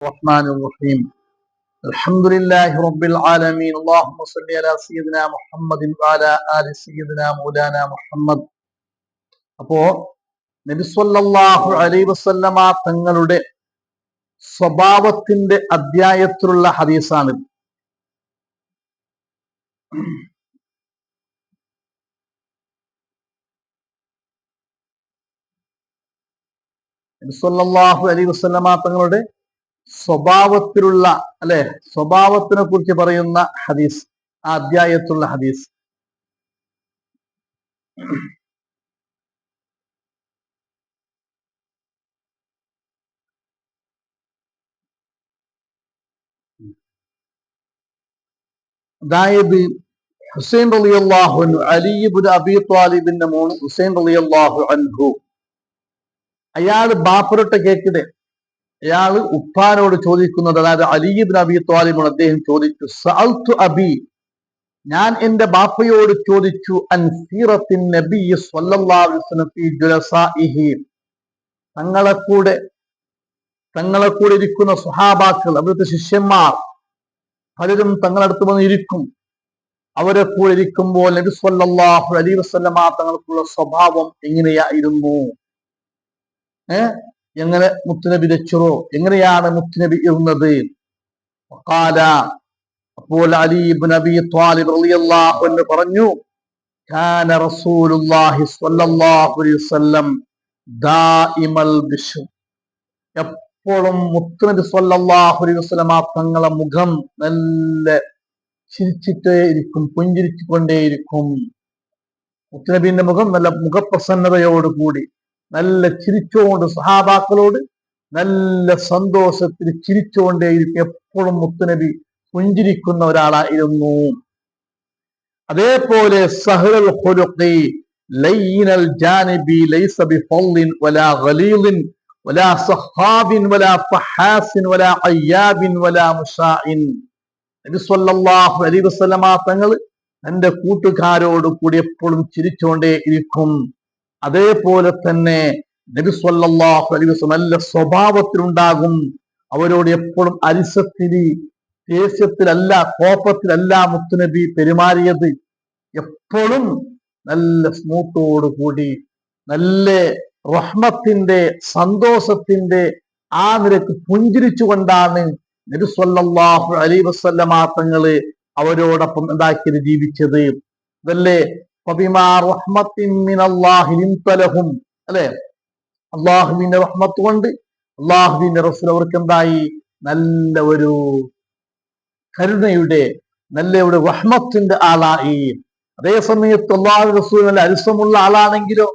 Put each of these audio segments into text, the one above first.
الرحمن الرحيم الحمد لله رب العالمين اللهم صل على سيدنا محمد وعلى آل سيدنا مولانا മുഹമ്മദ്. അപ്പോ നബി സല്ലല്ലാഹു അലൈഹി വസല്ലമ തങ്ങളുടെ സ്വഭാവത്തിന്റെ അധ്യായത്തിലുള്ള ഹദീസാണ്. നബി സല്ലല്ലാഹു അലൈഹി വസല്ലമ തങ്ങളുടെ സ്വഭാവത്തിലുള്ള സ്വഭാവത്തിനെ കുറിച്ച് പറയുന്ന ഹദീസ്, ആ അധ്യായത്തിലുള്ള ഹദീസ്. അതായത് ഹുസൈൻ റളിയല്ലാഹു അൻഹു, അലി ഇബ്നു അബീ ത്വാലിബിന്റെ മോൻ ഹുസൈൻ റളിയല്ലാഹു അൻഹു, അയാള് ബാപ്പരൊട്ട കേക്കിടെ അയാള് ഉപ്പാനോട് ചോദിക്കുന്നത്, അതായത് അലി ഇബ്നു അബീ ത്വാലിബിനോട് അദ്ദേഹം ചോദിച്ചു, സഅൽതു അബി, ഞാൻ എന്റെ ബാപ്പയോട് ചോദിച്ചു, അൻ സീറത്തിൻ നബി സ്വല്ലല്ലാഹു അലൈഹി വസല്ലം ഫീ ജുലസാഇഹി, തങ്ങളെ കൂടെ ഇരിക്കുന്ന സ്വഹാബാക്കൾ, അവിടുത്തെ ശിഷ്യന്മാർ പലരും തങ്ങളടുത്ത് വന്ന് ഇരിക്കും. അവരെ കൂടെ ഇരിക്കുമ്പോൾ നബി സ്വല്ലല്ലാഹു അലൈഹി വസല്ലമ തങ്ങൾക്കുള്ള സ്വഭാവം എങ്ങനെയായിരുന്നു, എങ്ങനെ മുത്തുനബി രച്ചോ, എങ്ങനെയാണ് മുത്തുനബി ഇരുന്നത്? അപ്പോൾ അലി ഇബ്നു അബീ ത്വാലിബ് റളിയല്ലാഹു അൻഹു പറഞ്ഞു, കാന റസൂലുള്ളാഹി സ്വല്ലല്ലാഹു അലൈഹി വസല്ലം ദായിമൽ ബിശ്ർ, എപ്പോഴും മുത്തുനബി സ്വല്ലല്ലാഹു അലൈഹി വസല്ലമ തങ്ങളെ മുഖം നല്ല ചിരിച്ചിട്ടേ ഇരിക്കും, പുഞ്ചിരിച്ചു കൊണ്ടേയിരിക്കും. മുത്തുനബിന്റെ മുഖം നല്ല മുഖപ്രസന്നതയോടുകൂടി നല്ല ചിരിച്ചുകൊണ്ട് സഹാബാക്കളോട് നല്ല സന്തോഷത്തിൽ ചിരിച്ചുകൊണ്ടേയിരിക്കും. എപ്പോഴും മുത്തുനബി പുഞ്ചിരിക്കുന്ന ഒരാളായിരുന്നു. അതേപോലെ സഹ്ലുൽ ഖുലുഖി ലയ്യിനൽ ജാനിബി ലൈസ ബിഫളിൻ വലാ ഗലീലിൻ വലാ സഖാബിൻ വലാ ഫഹാസിൻ വലാ അയ്യാബിൻ വലാ മുശാഇൻ. നബി സ്വല്ലല്ലാഹു അലൈഹി വസല്ലമ തങ്ങൾ തന്റെ കൂട്ടുകാരോട് കൂടി എപ്പോഴും ചിരിച്ചുകൊണ്ടേ ഇരിക്കും. അതേപോലെ തന്നെ നബി സ്വല്ലല്ലാഹു അലൈഹി വസല്ലം നല്ല സ്വഭാവത്തിലുണ്ടാകും. അവരോട് എപ്പോഴും അരിസത്തില്, ദേഷ്യത്തിലല്ല, കോപത്തിലല്ല മുത്തുനബി പെരുമാറിയത്. എപ്പോഴും നല്ല സ്മൂത്തോടു കൂടി നല്ല റഹ്മത്തിന്റെ, സന്തോഷത്തിന്റെ ആ നിരക്ക് പുഞ്ചിരിച്ചുകൊണ്ടാണ് നബി സ്വല്ലല്ലാഹു അലൈഹി വസല്ലമ തങ്ങള് അവരോടൊപ്പം എന്താക്കിയത്, ജീവിച്ചത്. അതല്ലേ ഫബിമാ റഹ്മത്തിൻ മിനല്ലാഹി ലിൻത ലഹും, അള്ളാഹുവിന്റെ റഹ്മത്ത് കൊണ്ട് അള്ളാഹുവിന്റെ റസൂൽ അവർക്ക് എന്തായി, നല്ല ഒരു കരുണയുടെ, നല്ല ഒരു റഹ്മത്തിന്റെ ആളായി. അതേ സമയത്ത് അള്ളാഹു റസൂൽ നല്ല അരിസമുള്ള ആളാണെങ്കിലോ,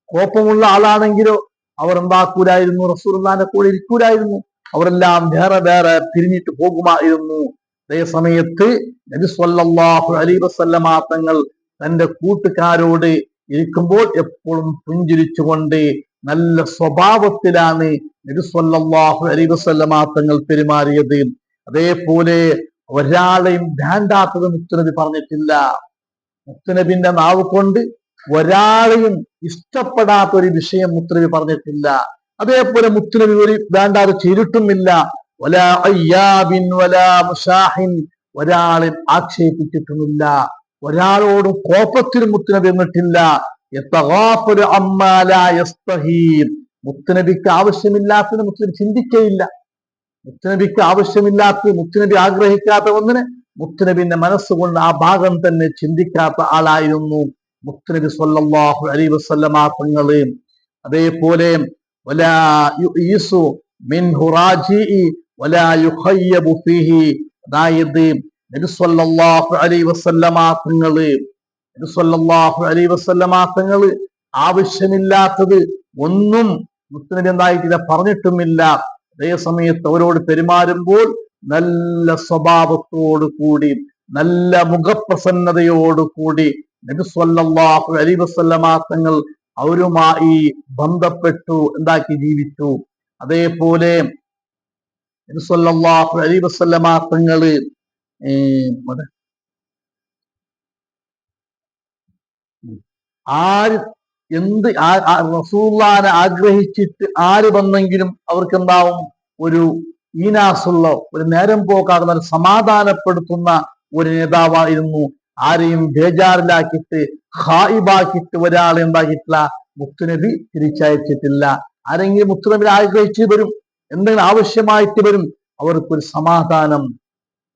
കോപമുള്ള ആളാണെങ്കിലോ അവർ എന്താക്കൂലായിരുന്നു, റസൂലുള്ളാഹിന്റെ കൂടെ ഇരിക്കൂലായിരുന്നു. അവരെല്ലാം വേറെ വേറെ പിരിഞ്ഞിട്ട് പോകുമായിരുന്നു. അതേ സമയത്ത് നബി സ്വല്ലല്ലാഹു അലൈഹി വസല്ലമ തങ്ങൾ തന്റെ കൂട്ടുകാരോട് ഇരിക്കുമ്പോൾ എപ്പോഴും പുഞ്ചിരിച്ചുകൊണ്ട് നല്ല സ്വഭാവത്തിലാണ് നബി സ്വല്ലല്ലാഹു അലൈഹി വസല്ലമ തങ്ങൾ പെരുമാറിയത്. അതേപോലെ ഒരാളെയും ഭ്രാന്താത്തത് മുത്തുനബി പറഞ്ഞിട്ടില്ല. മുത്തുനബിന്റെ നാവ് കൊണ്ട് ഒരാളെയും ഇഷ്ടപ്പെടാത്ത ഒരു വിഷയം മുത്തുനബി പറഞ്ഞിട്ടില്ല. അതേപോലെ മുത്തുനബി ഒരു വേണ്ടാതെ ചെയ്തിട്ടുമില്ല. വലാ അയ്യാബിൻ വലാ മുശാഹിൻ, ഒരാളെ ആക്ഷേപിച്ചിട്ടുമില്ല. ഒരാളോടും കോപത്തിലും മുത്തുനബി എന്നിട്ടില്ല. മുത്തുനബിക്ക് ആവശ്യമില്ലാത്തത് മുത്തുനബി ചിന്തിക്കയില്ല. മുത്തുനബിക്ക് ആവശ്യമില്ലാത്തത്, മുത്തുനബി ആഗ്രഹിക്കാത്ത ഒന്നിനെ മുത്തുനബിന്റെ മനസ്സുകൊണ്ട് ആ ഭാഗം തന്നെ ചിന്തിക്കാത്ത ആളായിരുന്നു മുത്തുനബി സ്വല്ലല്ലാഹു അലൈഹി വസല്ലമ തങ്ങള്. അതേപോലെ വലാ യുഈസു മിൻഹു റാജിഇ വലാ യുഖയ്യബു ഫീഹി, അതായത് നബി സ്വല്ലല്ലാഹു അലൈഹി വസല്ലമ തങ്ങള് ആവശ്യമില്ലാത്തത് ഒന്നും മുത്തുനബി എന്തായിട്ടില്ല, പറഞ്ഞിട്ടുമില്ല. അതേ സമയത്ത് അവരോട് പെരുമാറുമ്പോൾ നല്ല സ്വഭാവത്തോടു കൂടി, നല്ല മുഖപ്രസന്നതയോടു കൂടി നബി സ്വല്ലല്ലാഹു അലൈഹി വസല്ലമ തങ്ങൾ അവരുമായി ബന്ധപ്പെട്ടു, എന്താക്കി ജീവിച്ചു. അതേപോലെ നബി സ്വല്ലല്ലാഹു അലൈഹി വസല്ലമ തങ്ങള് ആര് എന്ത് റസൂലുള്ളാഹിനെ ആഗ്രഹിച്ചിട്ട് ആര് വന്നെങ്കിലും അവർക്ക് എന്താവും, ഒരു ഈനാസുള്ള ഒരു നേരം പോക്കാകുന്ന ഒരു സമാധാനപ്പെടുത്തുന്ന ഒരു നേതാവായിരുന്നു. ആരെയും ബേജാറിലാക്കിയിട്ട് ഹായിബാക്കിയിട്ട് ഒരാളെ എന്താക്കിയിട്ടില്ല, മുത്തുനബി തിരിച്ചയച്ചിട്ടില്ല. ആരെങ്കിലും മുത്തുനബി ആഗ്രഹിച്ചു വരും, എന്തെങ്കിലും ആവശ്യമായിട്ട് വരും, അവർക്കൊരു സമാധാനം,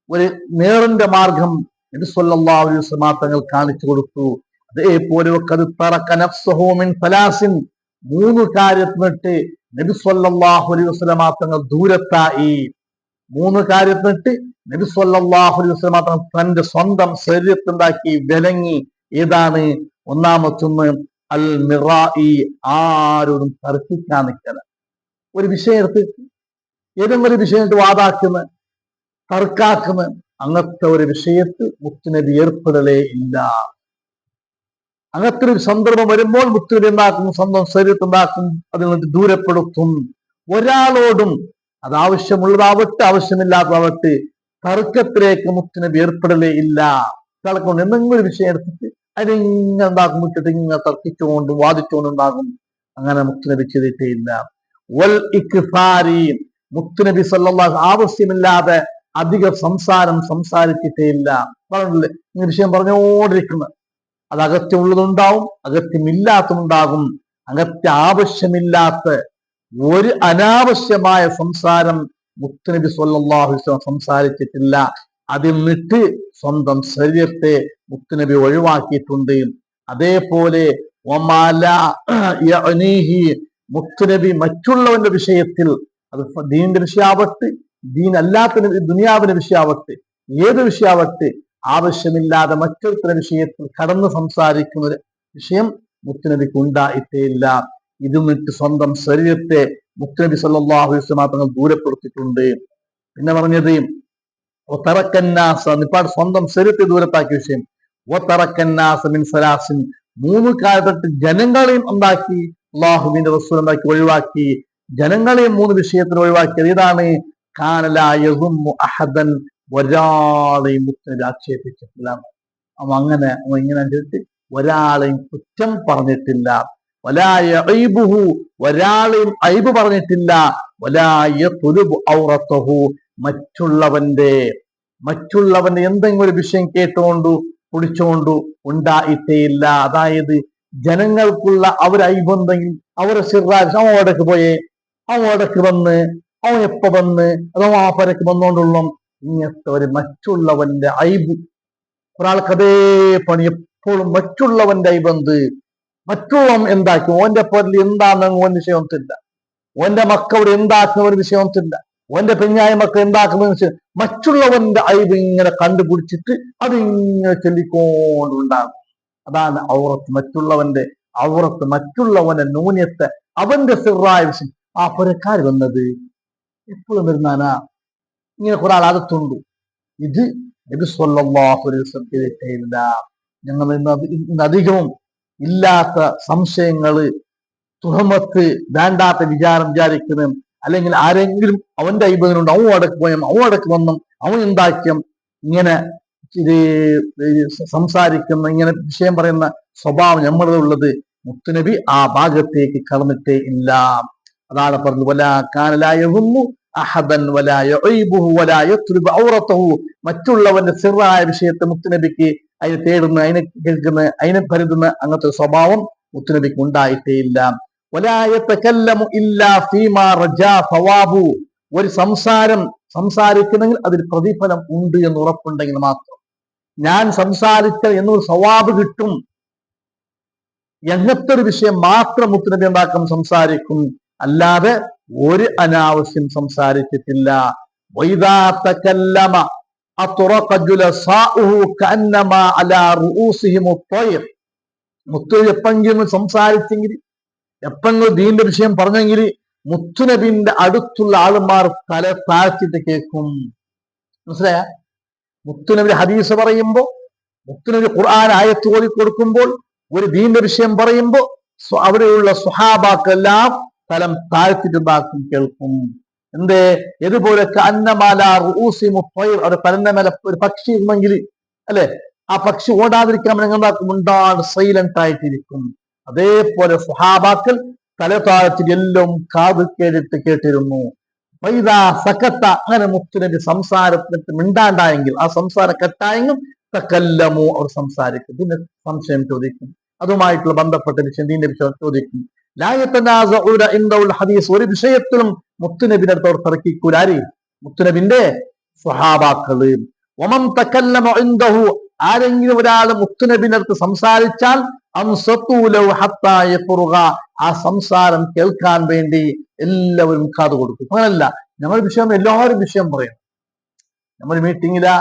ഒരു നേറിന്റെ മാർഗം നബി സല്ലല്ലാഹു അലൈഹി വസല്ലം തങ്ങൾ കാണിച്ചു കൊടുത്തു. അതേപോലെ മൂന്ന് കാര്യത്തിനിട്ട് നബി സല്ലല്ലാഹു അലൈഹി വസല്ലം തങ്ങൾ ദൂരത്തായി. മൂന്ന് കാര്യത്തിനിട്ട് നബി സല്ലല്ലാഹു അലൈഹി വസല്ലം തങ്ങൾ തന്റെ സ്വന്തം ശരീരത്തുണ്ടാക്കി വിലങ്ങി. ഏതാണ്? ഒന്നാമത്തൊന്ന് അൽ മിറായി, ആരോടും തർക്കിക്കാൻ നിൽക്കല. ഒരു വിഷയത്ത് ഏതെങ്കിലും ഒരു വിഷയത്ത് വാതാക്കുന്ന, തർക്കാക്കുന്ന, അങ്ങനത്തെ ഒരു വിഷയത്ത് മുത്തുനബി ഏർപ്പെടലേ ഇല്ല. അങ്ങനത്തെ ഒരു സന്ദർഭം വരുമ്പോൾ മുത്തുനബി എന്താക്കും? സ്വന്തം ശരീരത്ത് ഉണ്ടാക്കും, അതിൽ നിന്ന് ദൂരപ്പെടുത്തും. ഒരാളോടും അത് ആവശ്യമുള്ളതാവട്ടെ ആവശ്യമില്ലാത്തതാവട്ടെ തർക്കത്തിലേക്ക് മുത്തുനബി ഏർപ്പെടലേ ഇല്ല. കൊണ്ട് എന്തെങ്കിലും ഒരു വിഷയം എടുത്തിട്ട് അതിനിങ്ങനെ ഉണ്ടാക്കും, മുറ്റിട്ട് ഇങ്ങനെ തർക്കിച്ചുകൊണ്ട് വാദിച്ചുകൊണ്ടുണ്ടാകും. അങ്ങനെ മുത്തുനബി ചെയ്തിട്ടേ ഇല്ല. വൽ ഇക്ഫാരി, മുത്തുനബി സല്ലല്ലാഹു ആവശ്യമില്ലാതെ അധിക സംസാരിച്ചിട്ടേ ഇല്ല. പറഞ്ഞില്ലേ, ഈ വിഷയം പറഞ്ഞുകൊണ്ടിരിക്കുന്നത് അത് അകത്യമുള്ളതുണ്ടാവും, അകത്യമില്ലാത്തതുണ്ടാകും. അകത്യ ആവശ്യമില്ലാത്ത ഒരു അനാവശ്യമായ സംസാരം മുത്തുനബി സല്ലല്ലാഹു അലൈഹി വസല്ലം സംസാരിച്ചിട്ടില്ല. അതിൽ നിന്നിട്ട് സ്വന്തം ശരീരത്തെ മുത്തുനബി ഒഴിവാക്കിയിട്ടുണ്ട്. അതേപോലെ മുത്തുനബി മറ്റുള്ളവന്റെ വിഷയത്തിൽ, അത് ദീനിന്റെ വിഷയാവട്ടെ, ദീൻ അല്ലാത്ത ദുനിയാവിന്റെ വിഷയാവട്ടെ, ഏത് വിഷയാവട്ടെ, ആവശ്യമില്ലാതെ മറ്റൊരുത്തര വിഷയത്തിൽ കടന്ന് സംസാരിക്കുന്ന ഒരു വിഷയം മുത്തുനബിക്ക് ഉണ്ടായിട്ടേ ഇല്ല. ഇത് നിന്നിട്ട് സ്വന്തം ശരീരത്തെ മുത്തുനബി സല്ലല്ലാഹു അലൈഹി വസല്ലം തങ്ങൾ ദൂരപ്പെടുത്തിയിട്ടുണ്ട്. പിന്നെ പറഞ്ഞത് സ്വന്തം ശരീരത്തെ ദൂരത്താക്കിയ വിഷയം. മൂന്ന് കാലത്ത് ജനങ്ങളെയും ഉണ്ടാക്കി, അള്ളാഹുവിന്റെ റസൂൽ ഉണ്ടാക്കി ഒഴിവാക്കി. ജനങ്ങളെയും മൂന്ന് വിഷയത്തിന് ഒഴിവാക്കിയത് ഏതാണ്? അഹദൻ, ഒരാളെയും മുത്തുനബി ആക്ഷേപിച്ചിട്ടില്ല. അങ്ങനെ ഇങ്ങനെ ഒരാളെയും കുറ്റം പറഞ്ഞിട്ടില്ല. ഒരാളെയും ഐബ് പറഞ്ഞിട്ടില്ല. മറ്റുള്ളവന്റെ എന്തെങ്കിലും ഒരു വിഷയം കേട്ടുകൊണ്ടു കുടിച്ചുകൊണ്ടു ഉണ്ടായിട്ടേയില്ല. അതായത് ജനങ്ങൾക്കുള്ള അവർ ഐബുണ്ടെങ്കിൽ അവരെ സിറാജ് അവൻ ഓടക്ക് പോയേ, അവൻ ഓടക്ക് വന്ന്, അവൻ എപ്പ വന്ന്, അതോ ആ പരക്ക് വന്നുകൊണ്ടുള്ള ഇങ്ങനത്തെ ഒരു മറ്റുള്ളവന്റെ ഐബ്. ഒരാൾക്ക് അതേ പണി എപ്പോഴും മറ്റുള്ളവന്റെ ഐബന്ത്, മറ്റുള്ളവൻ എന്താക്കി, ഓന്റെ പേരിൽ എന്താണെന്ന് ഓൻ വിഷയമൊന്നുമില്ല, ഓന്റെ മക്കളോട് എന്താക്കുന്ന ഒരു വിഷയമൊന്നുമില്ല, ഓന്റെ പെഞ്ഞായ മക്കൾ എന്താക്കുന്ന വിഷയം, മറ്റുള്ളവന്റെ ഐബ് ഇങ്ങനെ കണ്ടുപിടിച്ചിട്ട് അതിങ്ങനെ ചൊല്ലിക്കൊണ്ടുണ്ടാകും. അതാണ് ഔറത്ത്. മറ്റുള്ളവന്റെ ഔറത്ത്, മറ്റുള്ളവന്റെ നൂന്യത്തെ, അവന്റെ സിറായ വിഷയം. ആ പുരക്കാർ വന്നത് എപ്പോഴും വരുന്നാനാ ഇങ്ങനെ കുറെ ആളകത്തുണ്ട്. ഇത് നബി സല്ലല്ലാഹു അലൈഹി വസല്ലം ചെയ്തിട്ടില്ല. ഞങ്ങൾ ഇന്ന് അധികവും ഇല്ലാത്ത സംശയങ്ങള്, തുഹമത്ത്, വേണ്ടാത്ത വിചാരിക്കുന്നത്, അല്ലെങ്കിൽ ആരെങ്കിലും അവന്റെ ഐബദിനുണ്ട്, അവൻ അടക്ക് പോയും അവൻ അടക്ക് വന്നും അവൻ ഉണ്ടാക്കിയും ഇങ്ങനെ ഇത് സംസാരിക്കുന്ന, ഇങ്ങനെ വിഷയം പറയുന്ന സ്വഭാവം നമ്മളുള്ളത്. മുത്തുനബി ആ ഭാഗത്തേക്ക് കടന്നിട്ടേ ഇല്ല. അതാണ് പറഞ്ഞത്, മറ്റുള്ളവന്റെ സിറായ വിഷയത്തെ മുത്തുനബിക്ക് അതിന് തേടുന്ന, അതിനെ കേൾക്കുന്ന, അതിനെ പരുതുന്ന അങ്ങനത്തെ സ്വഭാവം മുത്തുനബിക്ക് ഉണ്ടായിട്ടേ ഇല്ല. ഒരു സംസാരിക്കുന്നെങ്കിൽ അതിൽ പ്രതിഫലം ഉണ്ട് എന്ന് ഉറപ്പുണ്ടെങ്കിൽ മാത്രം. ഞാൻ സംസാരിച്ച എന്നൊരു സവാബ് കിട്ടും എന്നത്തെ ഒരു വിഷയം മാത്രം മുത്തുനബി ഉണ്ടാക്കും സംസാരിക്കും, അല്ലാതെ ഒരു അനാവശ്യം സംസാരിച്ചിട്ടില്ല. മുത്തുനബി എപ്പെങ്കിലും സംസാരിച്ചെങ്കിൽ, എപ്പെങ്കിലും ദീന്റെ വിഷയം പറഞ്ഞെങ്കിൽ മുത്തുനബിന്റെ അടുത്തുള്ള ആളുമാർ തല താഴ്ത്തിട്ട് കേൾക്കും. മനസ്സിലായ? മുത്തുനബി ഹദീസ് പറയുമ്പോ, മുത്തുനബി ഖുർആൻ ആയത്ത് ഓതി കൊടുക്കുമ്പോൾ, ഒരു ദീന്റെ വിഷയം പറയുമ്പോ അവിടെയുള്ള സ്വഹാബാക്കെല്ലാം തലം താഴ്ത്തിട്ടുണ്ടാക്കും, കേൾക്കും. എന്തേ? ഇതുപോലെ അവിടെ തലന്റെ മേലെ ഒരു പക്ഷി ഉണ്ടെങ്കിൽ, അല്ലെ, ആ പക്ഷി ഓടാതിരിക്കാൻ എന്താക്കും? ഉണ്ടാണ്ട് സൈലന്റ് ആയിട്ടിരിക്കും. അതേപോലെ സ്വഹാബാക്കൾ തല താഴ്ത്തിട്ട് എല്ലാം കാത് കേട്ടിരുന്നു. സക്കത്ത അങ്ങനെ മുത്തുനബി സംസാരത്തിന് മിണ്ടാണ്ടായെങ്കിൽ, ആ സംസാരം കെട്ടായെങ്കിൽ തക്കല്ലമു, അവർ സംസാരിക്കും, പിന്നെ സംശയം ചോദിക്കും, അതുമായിട്ടുള്ള ബന്ധപ്പെട്ട വിഷയം ദീന്റെ വിഷയം ചോദിക്കും. ഹദീസ്, ഒരു വിഷയത്തിലും മുത്തുനബിന്റെ അടുത്ത് അവർ തർക്കിക്കൂല. ആര്? മുത്തുനബിന്റെ സ്വഹാബാക്കള്. വമൻ തകല്ലമ ഇൻദഹു, ആരെങ്കിലും ഒരാൾ മുത്തുനബിന്റെ അടുത്ത് സംസാരിച്ചാൽ അൻസതു ലഹു ഹത്താ യഫറുഗ, ആ സംസാരം കേൾക്കാൻ വേണ്ടി എല്ലാവരും കാതു കൊടുക്കും. അങ്ങനല്ല, ഞങ്ങൾ വിഷയം എല്ലാവരും വിഷയം പറയും. നമ്മൾ മീറ്റിങ്ങിലാ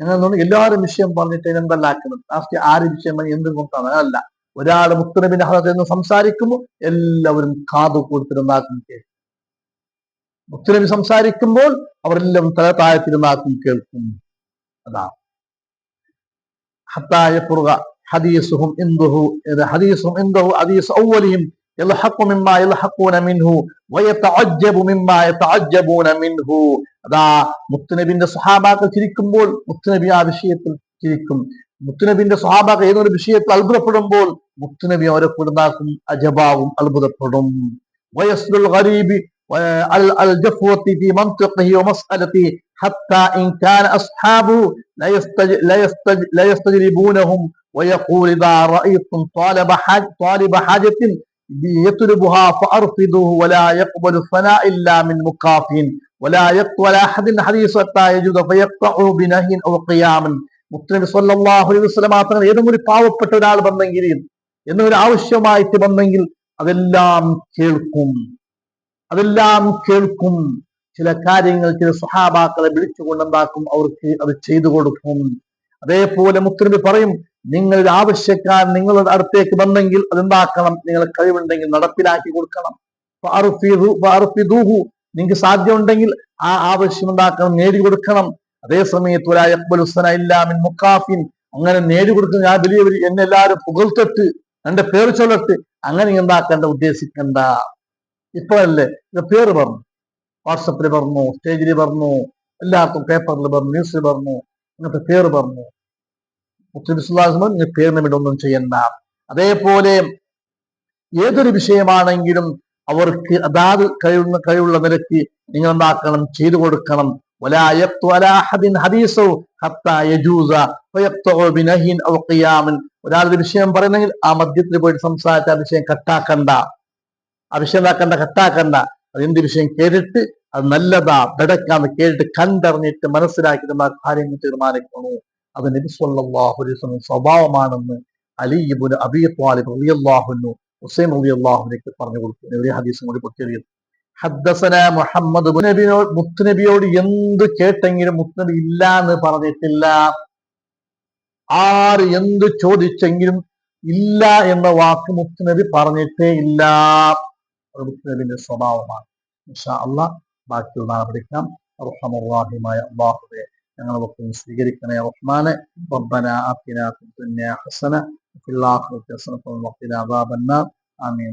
ഞങ്ങൾ എല്ലാവരും വിഷയം പറഞ്ഞിട്ട് എന്തെല്ലാക്കുന്നത്, ലാസ്റ്റ് ആര് വിഷയം പറഞ്ഞ് എന്തും കൊണ്ടാണ്. അങ്ങനല്ല, ഒരാൾ മുത്തുനബിന്റെ ഹദീസിൽ നിന്ന് സംസാരിക്കുമ്പോൾ എല്ലാവരും കാതു കൊടുത്തിരുന്നാക്കും കേൾക്കും. മുത്തുനബി സംസാരിക്കുമ്പോൾ അവരെല്ലാം തല താഴ്ത്തിരുന്നാക്കും കേൾക്കും. അതാ ഹത്താ യഫറുഗ ഹദീസുഹും ഇൻദഹു, ഹദീസുഹും ഇൻദഹു ഹദീസ് അവ്വലിഹിം യൽഹഖു മിമ്മാ യൽഹഖൂന മിൻഹു വയതഅജ്ജബു മിമ്മാ യതഅജ്ജബൂന മിൻഹു. അതാ മുത്തുനബിന്റെ സ്വഹാബാക്കൾ ചിരിക്കുമ്പോൾ മുത്തുനബി ആ വിഷയത്തിൽ ചിരിക്കും. മുത്തുനബിന്റെ സ്വഹാബാക്കൾ ഏതൊരു വിഷയത്തിൽ അത്ഭുതപ്പെടുമ്പോൾ മുത്തുനബി അവരെ കൂടുന്നാക്കും, അജബാവും, അത്ഭുതപ്പെടും. വയസ്ലുൽ ഗരീബി അൽ ജഫ്വതി ഫി മൻതിഖിഹി വമസ്അലതി ഹത്താ ഇൻ കാന അസ്ഹാബു ലയസ്തജ്രിബൂനഹും വയഖൂൽ ഇദാ റഅയ്തും ത്വാലിബ ഹാജത്തിൻ يطلبها فأرفضوه ولا يقبل ثناء إلا من مكاف ولا يقبل أحد حديث حتى يجد فيقطعه بنهي أو قيام. മുത്തനബി സല്ലല്ലാഹു അലൈഹി വസല്ലം തങ്ങൾ ഏതെങ്കിലും ഒരു പാവപ്പെട്ട ഒരാൾ വന്നെങ്കിൽ, എന്നൊരു ആവശ്യമായിട്ട് വന്നെങ്കിൽ അതെല്ലാം കേൾക്കും, അതെല്ലാം കേൾക്കും. ചില കാര്യങ്ങൾ ചില സ്വഹാബാക്കളെ വിളിച്ചുകൊണ്ടെന്താക്കും, അവർക്ക് അത് ചെയ്തു കൊടുക്കും. അതേപോലെ മുത്തനബി പറയും, നിങ്ങളുടെ ആവശ്യക്കാർ നിങ്ങളുടെ അടുത്തേക്ക് വന്നെങ്കിൽ അതെന്താക്കണം, നിങ്ങൾ കഴിവുണ്ടെങ്കിൽ നടപ്പിലാക്കി കൊടുക്കണം. നിങ്ങൾക്ക് സാധ്യമുണ്ടെങ്കിൽ ആ ആവശ്യം എന്താക്കണം, നേടിക്കൊടുക്കണം. അതേ സമയത്ത് അങ്ങനെ നേടിക്കൊടുക്കുന്ന ഞാൻ വലിയ എന്നെ എല്ലാവരും പുകഴ്ത്തിട്ട് എന്റെ പേര് ചൊല്ലട്ട് അങ്ങനെ എന്താക്കണ്ട, ഉദ്ദേശിക്കണ്ട. ഇപ്പോഴല്ലേ പേര് പറഞ്ഞു, വാട്സപ്പിൽ പറഞ്ഞു, സ്റ്റേജിൽ പറഞ്ഞു, എല്ലാവർക്കും പേപ്പറിൽ പറഞ്ഞു, ന്യൂസിൽ പറഞ്ഞു, അങ്ങനത്തെ പേര് പറഞ്ഞു. പേരിന് വേണ്ടി ഒന്നും ചെയ്യണ്ട. അതേപോലെ ഏതൊരു വിഷയമാണെങ്കിലും അവർക്ക് അതാത് കഴിവുള്ള നിലയ്ക്ക് നിങ്ങൾ എന്താക്കണം, ചെയ്തു കൊടുക്കണം. ഒരാളുടെ വിഷയം പറയുന്നെങ്കിൽ ആ മധ്യത്തിൽ പോയിട്ട് സംസാരിച്ച ആ വിഷയം കട്ടാക്കണ്ട, ആ വിഷയം കട്ടാക്കണ്ട. അതെന്ത് വിഷയം കേട്ടിട്ട് അത് നല്ലതാ ബെടക്കാന്ന് കേട്ടിട്ട് കണ്ടറിഞ്ഞിട്ട് മനസ്സിലാക്കിയിട്ട് ആ കാര്യങ്ങൾ തീരുമാനിക്കണു. അത് നബി സല്ലല്ലാഹു അലൈഹി വസല്ലം സ്വഭാവമാണെന്ന് അലി ഇബ്നു അബീ ത്വാലിബ് റളിയല്ലാഹു അൻഹു ഹുസൈൻ റളിയല്ലാഹു അൻഹു പറഞ്ഞു കൊടുക്കുന്നു. ഒരു ഹദീസും കൂടി പൊട്ടിയത്. ഹദ്ദസന മുഹമ്മദ് മുത്തുനബിയോട് എന്ത് കേട്ടെങ്കിലും മുത്തുനബി ഇല്ല എന്ന് പറഞ്ഞിട്ടില്ല. ആര് എന്ത് ചോദിച്ചെങ്കിലും ഇല്ല എന്ന വാക്ക് മുത്തുനബി പറഞ്ഞിട്ടേ ഇല്ല. മുത്തുനബിന്റെ സ്വഭാവമാണ്. ഇൻഷാ അല്ലാഹ് ബാക്കിയുള്ള നാളെ പഠിക്കാം. അർഹമർ റഹീമായ അല്ലാഹുവേ, ഞങ്ങളൊക്കെ സ്വീകരിക്കണേ റഹ്മാനെ. റബ്ബനാ ആതിനാ ഫിദ്ദുനിയ ഹസന വഫിൽ ആഖിറതി ഹസനത വഖിനാ അദാബന്നാർ. ആമീൻ.